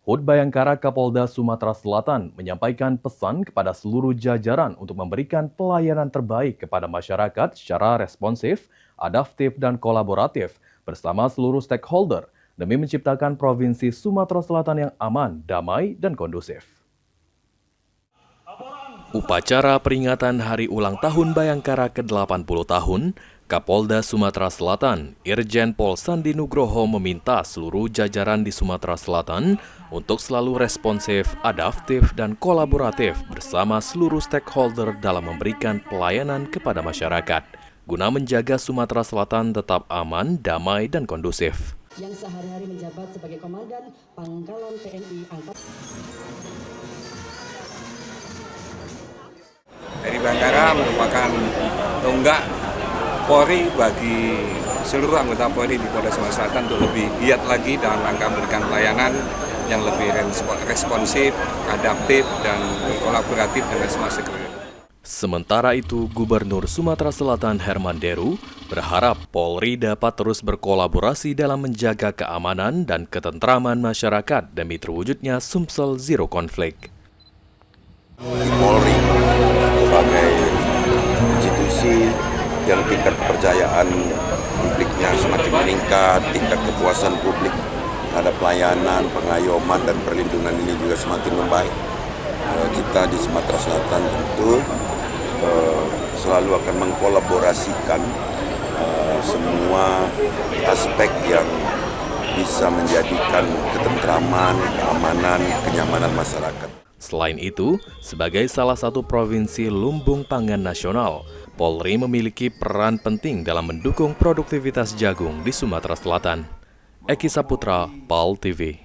HUT Bayangkara Kapolda Sumatera Selatan menyampaikan pesan kepada seluruh jajaran untuk memberikan pelayanan terbaik kepada masyarakat secara responsif, adaptif, dan kolaboratif bersama seluruh stakeholder demi menciptakan Provinsi Sumatera Selatan yang aman, damai, dan kondusif. Upacara peringatan Hari Ulang Tahun Bayangkara ke-80 tahun, Kapolda Sumatera Selatan, Irjen Pol Sandi Nugroho meminta seluruh jajaran di Sumatera Selatan untuk selalu responsif, adaptif, dan kolaboratif bersama seluruh stakeholder dalam memberikan pelayanan kepada masyarakat, guna menjaga Sumatera Selatan tetap aman, damai, dan kondusif. Yang sehari-hari menjabat sebagai Komandan Pangkalan TNI Angkatan. Hari Bayangkara merupakan tonggak Polri bagi seluruh anggota Polri di Polda Sumatera Selatan untuk lebih giat lagi dalam rangka memberikan pelayanan yang lebih responsif, adaptif, dan kolaboratif dengan semua stakeholder. Sementara itu, Gubernur Sumatera Selatan Herman Deru berharap Polri dapat terus berkolaborasi dalam menjaga keamanan dan ketentraman masyarakat demi terwujudnya Sumsel Zero Konflik. Polri sebagai institusi yang tingkat kepercayaan publiknya semakin meningkat, tingkat kepuasan publik terhadap pelayanan, pengayoman, dan perlindungan ini juga semakin membaik. Kita di Sumatera Selatan tentu selalu akan mengkolaborasikan semua aspek yang bisa menjadikan ketentraman, keamanan, kenyamanan masyarakat. Selain itu, sebagai salah satu provinsi lumbung pangan nasional, Polri memiliki peran penting dalam mendukung produktivitas jagung di Sumatera Selatan. Eki Saputra, PAL TV.